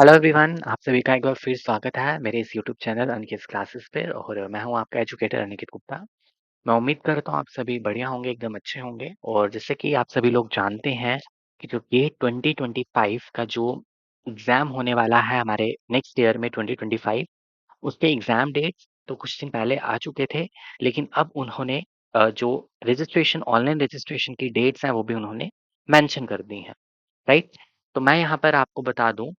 Hello everyone, आप सभी का एक बार फिर स्वागत है मेरे इस यूट्यूब चैनल अनिकेत क्लासेस पे। और मैं हूं आपका एजुकेटर अनिकेत गुप्ता। मैं उम्मीद करता हूं आप सभी बढ़िया होंगे, एकदम अच्छे होंगे। और जैसे कि आप सभी लोग जानते हैं कि जो गेट 2025 का जो एग्जाम होने वाला है हमारे नेक्स्ट ईयर में 2025, उसके एग्जाम डेट्स तो कुछ दिन पहले आ चुके थे। लेकिन अब उन्होंने जो रजिस्ट्रेशन ऑनलाइन रजिस्ट्रेशन की डेट्स हैं वो भी उन्होंने मेंशन कर दी हैं। राइट। तो मैं यहाँ पर आपको बता दूं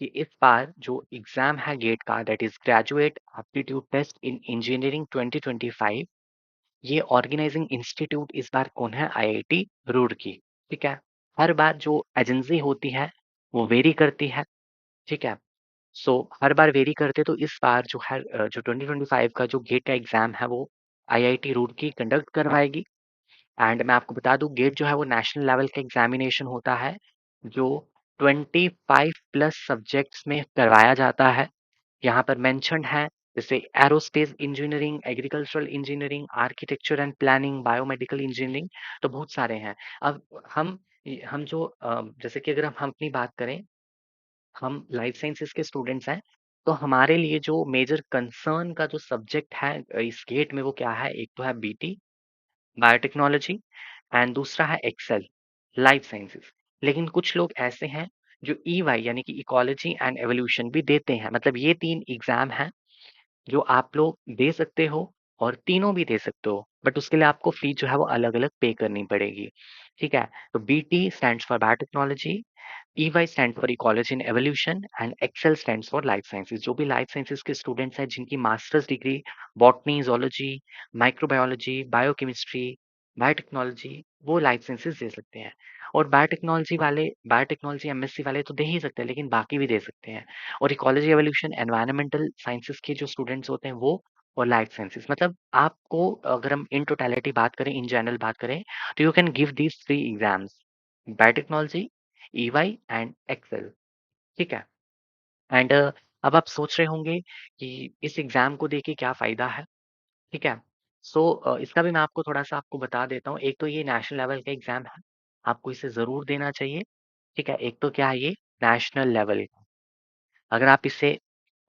कि इस बार जो एग्जाम है गेट का, that is graduate aptitude test in engineering 2025, ये ऑर्गेनाइजिंग इंस्टीट्यूट इस बार कौन है? आईआईटी रुड़की। ठीक है। हर बार जो एजेंसी होती है वो वेरी करती है। ठीक है। सो हर बार वेरी करते, तो इस बार जो है जो 2025 का जो गेट का एग्जाम है वो आईआईटी रुड़की कंडक्ट करवाएगी। एंड मैं आपको बता दूं, गेट जो है वो नेशनल लेवल का एग्जामिनेशन होता है जो 25 प्लस सब्जेक्ट्स में करवाया जाता है। यहाँ पर मेंशन्ड है जैसे aerospace engineering, agricultural engineering, architecture and planning, biomedical engineering. तो बहुत सारे हैं। अब हम जो जैसे कि अगर हम अपनी बात करें, हम लाइफ साइंसेज के स्टूडेंट्स हैं। तो हमारे लिए जो मेजर कंसर्न का जो सब्जेक्ट है इस गेट में, वो क्या है? एक तो है बीटी बायोटेक्नोलॉजी, एंड दूसरा है एक्सेल लाइफ साइंसेज। लेकिन कुछ लोग ऐसे हैं जो ईवाई यानी कि इकोलॉजी एंड एवोल्यूशन भी देते हैं। मतलब ये 3 एग्जाम हैं जो आप लोग दे सकते हो, और तीनों भी दे सकते हो, बट उसके लिए आपको फीस जो है वो अलग-अलग पे करनी पड़ेगी। ठीक है? तो BT stands for biotechnology, EY stand for ecology and evolution, and XL stands for life sciences. जो भी लाइफ साइंसेज के स्टूडेंट्स हैं जिनकी masters degree botany, zoology, microbiology, biochemistry, biotechnology, वो लाइफ साइंसेज दे सकते हैं। और बायोटेक्नोलॉजी एमएससी वाले तो दे ही सकते हैं, लेकिन बाकी भी दे सकते हैं। और इकोलॉजी, एवोल्यूशन, एनवायरमेंटल साइंसेज के जो स्टूडेंट्स होते हैं वो, और लाइफ साइंसेज। मतलब आपको अगर हम इन टोटलिटी बात करें, इन जनरल बात करें, तो you can give these 3 exams: biotechnology, EY and XL. ठीक है। एंड अब आप सोच रहे होंगे कि इस एग्जाम को देके क्या फायदा है। ठीक है। सो इसका भी मैं आपको थोड़ा सा आपको बता देता हूँ। एक तो ये नेशनल लेवल का एग्जाम है, आपको इसे जरूर देना चाहिए। ठीक है। एक तो क्या है, ये नेशनल लेवल, अगर आप इसे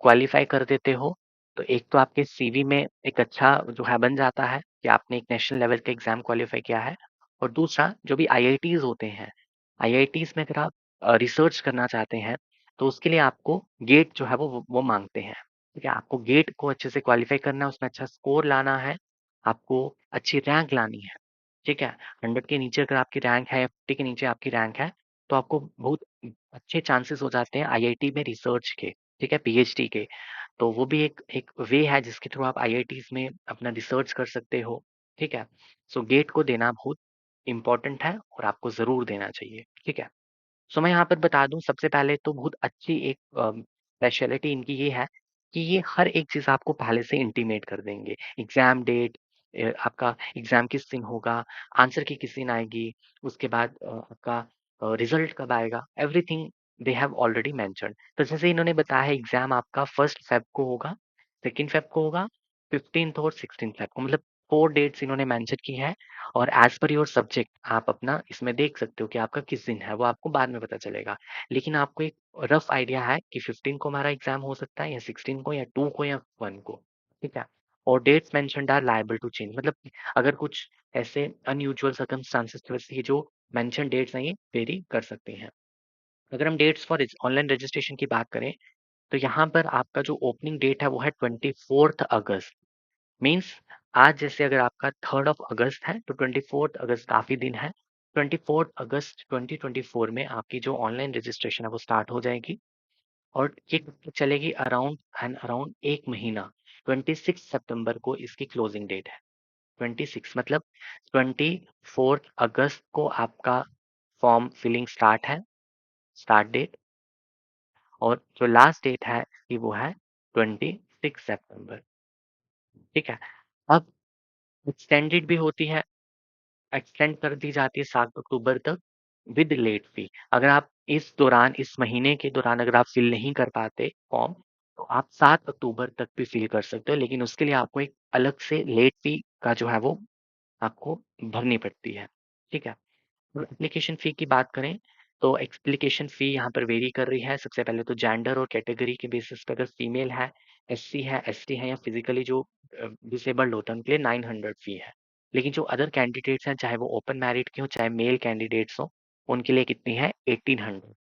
क्वालिफाई कर देते हो तो एक तो आपके सीवी में एक अच्छा जो है बन जाता है कि आपने एक नेशनल लेवल का एग्जाम क्वालिफाई किया है। और दूसरा, जो भी आईआईटीज होते हैं, आईआईटीज में अगर आप रिसर्च करना चाहते हैं तो उसके लिए आपको गेट जो है वो मांगते हैं। ठीक है। आपको गेट को अच्छे से क्वालिफाई करना है, उसमें अच्छा स्कोर लाना है, आपको अच्छी रैंक लानी है। ठीक है। 100 के नीचे अगर आपकी रैंक है या 50 के नीचे आपकी रैंक है, तो आपको बहुत अच्छे चांसेस हो जाते हैं आईआईटी में रिसर्च के। ठीक है, पीएचडी के। तो वो भी एक एक वे है जिसके थ्रू आप आईआईटीज में अपना रिसर्च कर सकते हो। ठीक है। सो गेट को देना बहुत इंपॉर्टेंट है और आपको जरूर देना चाहिए। ठीक है। सो मैं यहाँ पर बता दूं, सबसे पहले तो बहुत अच्छी एक स्पेशलिटी इनकी ये है कि ये हर एक चीज आपको पहले से इंटीमेट कर देंगे। एग्जाम डेट, आपका एग्जाम किस दिन होगा, आंसर की किस दिन आएगी, उसके बाद आपका रिजल्ट कब आएगा, everything they have already mentioned. तो जैसे इन्होंने बताया है, एग्जाम आपका 1 फेब को होगा, 2 फेब को होगा, 15th और 16th फेब को। मतलब 4 डेट्स इन्होंने मेंशन की है। और एज पर योर सब्जेक्ट आप अपना इसमें देख सकते हो कि आपका किस दिन है, वो आपको बाद में पता चलेगा। लेकिन आपको एक रफ आइडिया है कि 15 को हमारा एग्जाम हो सकता है, या 16 को, या 2 को, या 1 को। ठीक है। और dates mentioned are liable to change. मतलब अगर कुछ ऐसे अनयूजुअल सर्कमस्टांसेस की वजह से ये जो मेंशन डेट्स हैं ये वेरी कर सकती हैं। अगर हम डेट्स फॉर ऑनलाइन रजिस्ट्रेशन की बात करें, तो यहाँ पर आपका जो ओपनिंग डेट है वो है 24th अगस्त। मीन्स आज जैसे अगर आपका 3rd ऑफ अगस्त है, तो 24th अगस्त काफी दिन है। 24th अगस्त 2024 में आपकी जो ऑनलाइन रजिस्ट्रेशन है वो स्टार्ट हो जाएगी। और ये कब तक चलेगी? अराउंड 1 महीना। 26 सितंबर को इसकी क्लोजिंग डेट है। 26 मतलब 24th अगस्त को आपका फॉर्म फिलिंग स्टार्ट है, स्टार्ट डेट। और जो लास्ट डेट है कि वो है 26 सितंबर। ठीक है। अब एक्सटेंडेड भी होती है, एक्सटेंड कर दी जाती है 7 अक्टूबर तक, विद लेट फी। अगर आप इस दौरान, इस महीने के दौरान अगर आप फिल नहीं कर पाते फॉर्म, तो आप 7 अक्टूबर तक भी फिल कर सकते हो, लेकिन उसके लिए आपको एक अलग से लेट फी का जो है वो आपको भरनी पड़ती है। ठीक है। एप्लीकेशन फी की बात करें, तो एप्लीकेशन फ़ी यहाँ पर वेरी कर रही है। सबसे पहले तो जेंडर और कैटेगरी के बेसिस पे अगर फीमेल है, एससी है, एसटी है या फिज़िकली जो डिसेबल्ड होता है उनके लिए 900 फ़ी है। लेकिन जो अदर कैंडिडेट्स हैं चाहे वो ओपन मेरिट के हों, चाहे मेल कैंडिडेट्स हों, उनके लिए कितनी है 1800।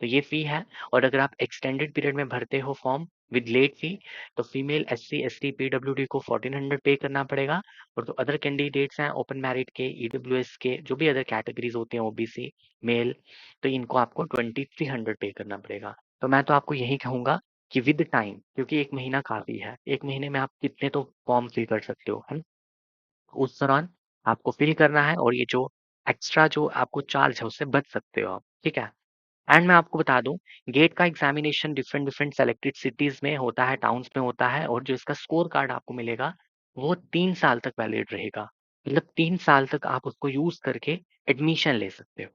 तो ये फ़ी है। और अगर आप एक्सटेंडेड पीरियड में भरते हो फॉर्म विद लेट फ़ी, तो फीमेल एससी, एसटी, पीडब्ल्यूडी को 1400 पे करना पड़ेगा। और जो अदर कैंडिडेट्स हैं ओपन मेरिट के, ईडब्ल्यूएस के, जो भी अदर कैटेगरीज होते हैं ओबीसी, मेल, तो इनको आपको 2300 पे करना पड़ेगा। तो मैं तो आपको यही कहूँगा कि विद टाइम, क्योंकि 1 महीना काफ़ी है। 1 महीने में आप कितने तो फॉर्म फिल कर सकते हो, है ना? उस दौरान आपको फिल करना है और ये जो एक्स्ट्रा जो आपको चार्ज है उससे बच सकते हो आप, ठीक है? एंड मैं आपको बता दूं, गेट का examination different different selected cities में होता है, टाउन्स में होता है, और जो इसका स्कोर कार्ड आपको मिलेगा वो 3 साल तक वैलिड रहेगा। मतलब 3 साल तक आप उसको यूज करके एडमिशन ले सकते हो।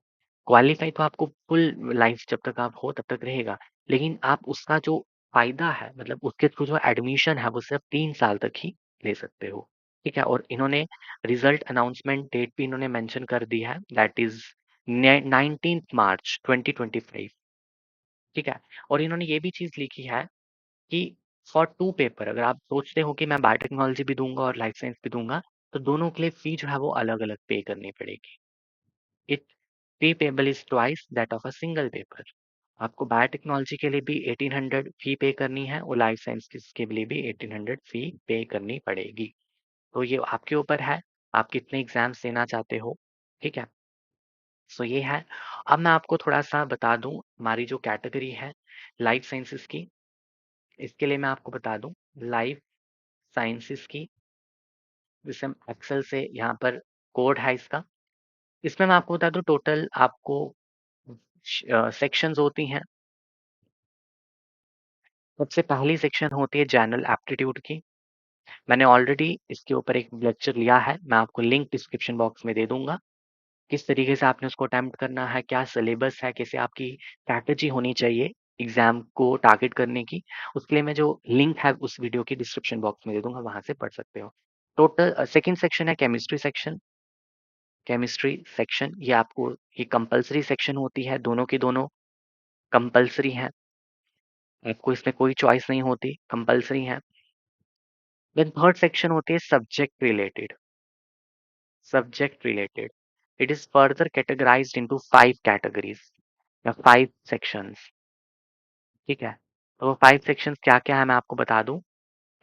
क्वालिफाई तो आपको फुल लाइफ जब तक आप हो तब तक रहेगा, लेकिन आप उसका जो फायदा है, मतलब उसके थ्रू जो एडमिशन है वो सिर्फ 3 साल तक ही ले सकते हो। ठीक है, और इन्होंने रिजल्ट अनाउंसमेंट डेट भी इन्होंने मेंशन कर दी है, दैट इज 19 मार्च 2025। ठीक है, और इन्होंने ये भी चीज लिखी है कि फॉर टू पेपर, अगर आप सोचते हो कि मैं बायोटेक्नोलॉजी भी दूंगा और लाइफ साइंस भी दूंगा, तो दोनों के लिए फी जो है वो अलग अलग पे करनी पड़ेगी। It fee payable is twice that of a single paper. आपको बायोटेक्नोलॉजी के लिए भी 1800 फी पे करनी है और लाइफ साइंस के लिए भी 1800 फी पे करनी पड़ेगी। तो ये आपके ऊपर है, आप कितने एग्जाम्स देना चाहते हो। ठीक है, सो ये है। अब मैं आपको थोड़ा-सा बता दूँ हमारी जो कैटेगरी है लाइफ साइंसेज़ की, इसके लिए मैं आपको बता दूँ लाइफ साइंसेज़ की, जिसे हम एक्सेल से यहाँ पर कोड है इसका। इसमें मैं आपको बता दूँ टोटल आपको सेक्शंस होती हैं। सबसे पहली सेक्शन होती है जनरल एप्टीट्यूड की। मैंने ऑलरेडी इसके ऊपर एक लेक्चर लिया है, मैं आपको लिंक डिस्क्रिप्शन बॉक्स में दे दूँगा। किस तरीके से आपने उसको अटेम्प्ट करना है, क्या सिलेबस है, कैसे आपकी स्ट्रैटेजी होनी चाहिए एग्जाम को टारगेट करने की, उसके लिए मैं जो लिंक है उस वीडियो की डिस्क्रिप्शन बॉक्स में दे दूंगा, वहां से पढ़ सकते हो। टोटल सेकंड सेक्शन है केमिस्ट्री सेक्शन। केमिस्ट्री सेक्शन ये आपको, ये कंपलसरी सेक्शन होती है, दोनों की दोनों कंपलसरी है, आपको इसमें कोई चॉइस नहीं होती, कंपलसरी है। देन थर्ड सेक्शन होती है subject related. Subject related, it is further categorised into 5 categories या 5 सेक्शंस। ठीक है, तो वो 5 सेक्शंस क्या क्या है मैं आपको बता दूं।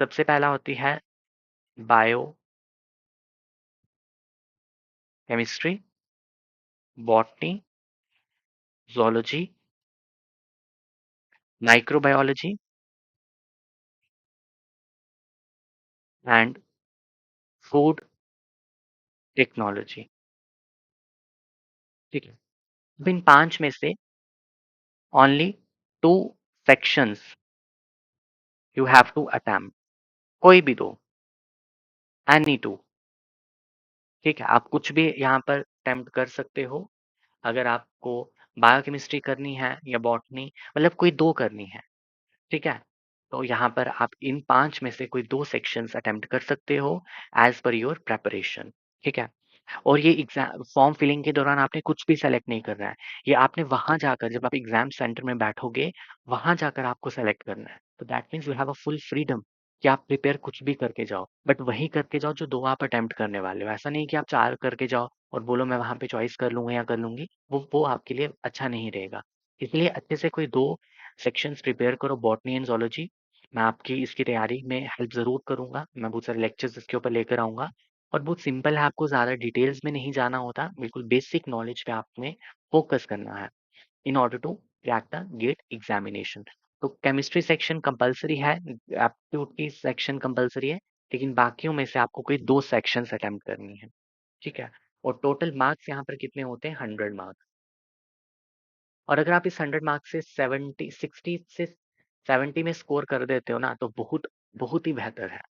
सबसे पहला होती है biochemistry, botany, zoology, microbiology and food technology. ठीक है, अब इन 5 में से only 2 sections you have to attempt, कोई भी दो, एनी टू। ठीक है, आप कुछ भी यहाँ पर अटेम्प्ट कर सकते हो। अगर आपको बायोकेमिस्ट्री करनी है या बॉटनी, मतलब कोई दो करनी है, ठीक है, तो यहाँ पर आप इन 5 में से कोई 2 सेक्शंस अटेम्प्ट कर सकते हो एज पर योर प्रेपरेशन। ठीक है, और ये एग्जाम फॉर्म फिलिंग के दौरान आपने कुछ भी सेलेक्ट नहीं करना है। ये आपने वहां जाकर, जब आप एग्जाम सेंटर में बैठोगे, वहां जाकर आपको सेलेक्ट करना है। तो that means you have a full freedom कि आप प्रिपेयर कुछ भी करके जाओ, बट वही करके जाओ जो 2 आप अटेम्प्ट करने वाले हो। ऐसा नहीं कि आप 4 करके जाओ और बोलो मैं वहां पे चॉइस कर लूंगा या कर लूंगी, वो आपके लिए अच्छा नहीं रहेगा। इसलिए अच्छे से कोई 2 सेक्शंस प्रिपेयर करो, बॉटनी एंड जोलॉजी। मैं आपकी इसकी तैयारी में हेल्प ज़रूर करूँगा, मैं बहुत सारे लेक्चर्स इसके ऊपर लेकर आऊँगा। और बहुत सिंपल है, आपको ज़्यादा डिटेल्स में नहीं जाना होता, बिल्कुल बेसिक नॉलेज पे आपने फोकस करना है in order to crack the GATE examination. तो केमिस्ट्री सेक्शन कंपलसरी है, एप्टीट्यूड की सेक्शन कंपलसरी है, लेकिन बाकियों में से आपको कोई 2 सेक्शंस अटेम्प्ट करनी है। ठीक है, और टोटल मार्क्स यहाँ पर कितने होते हैं 100 मार्क्स। और अगर आप इस 100 मार्क्स से 70 60 से 70 में स्कोर कर देते हो ना, तो बहुत बहुत ही बेहतर है।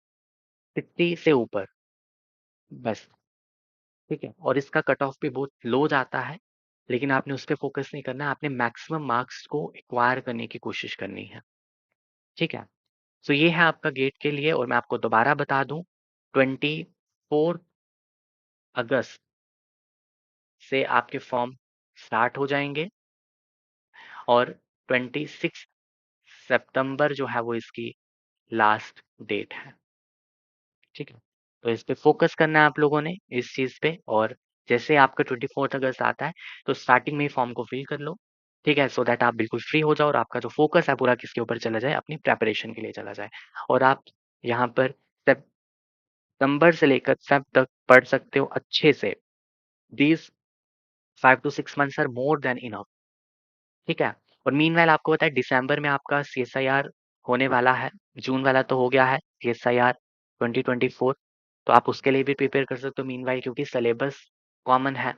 60 से ऊपर बस। ठीक है, और इसका कट ऑफ भी बहुत लो जाता है, लेकिन आपने उस पे फोकस नहीं करना है, आपने मैक्सिमम मार्क्स को एक्वायर करने की कोशिश करनी है। ठीक है, तो ये है आपका गेट के लिए। और मैं आपको दोबारा बता दूं, 24 अगस्त से आपके फॉर्म स्टार्ट हो जाएंगे। और 26 सितंबर जो है वो इसकी लास्ट डेट है। ठीक है, तो इस पे फोकस करना है आप लोगों ने, इस चीज पे। और जैसे आपका 24 अगस्त आता है तो स्टार्टिंग में ही फॉर्म को फिल कर लो, ठीक है, सो दैट आप बिल्कुल फ्री हो जाओ और आपका जो फोकस है पूरा किसके ऊपर चला जाए, अपनी प्रेपरेशन के लिए चला जाए। और आप यहाँ पर सितंबर से लेकर फेब तक पढ़ सकते हो अच्छे से। These 5 to 6 months are more than enough. ठीक है, और मीनवाइल आपको पता है दिसंबर में आपका CSIR होने वाला है, जून वाला तो हो गया है CSIR 2024, तो आप उसके लिए भी प्रिपेयर कर सकते हो मीनवाइल, क्योंकि सिलेबस कॉमन है।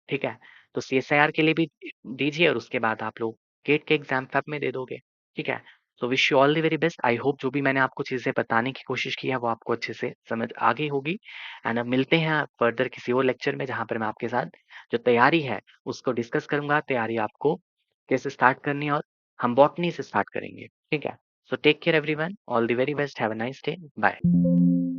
ठीक है, तो CSIR के लिए भी दीजिए और उसके बाद आप लोग गेट के एग्जाम फेब में दे दोगे। ठीक है, so wish you all the very best. I hope जो भी मैंने आपको चीजें बताने की कोशिश की है वो आपको अच्छे से समझ आ गई होगी। एंड अब मिलते हैं फर्दर किसी और लेक्चर में, जहां पर मैं आपके साथ जो तैयारी है उसको डिस्कस करूंगा, तैयारी आपको कैसे स्टार्ट करनी है, और हम बॉटनी से स्टार्ट करेंगे। ठीक है, so take care everyone, all the very best, have a nice day, bye.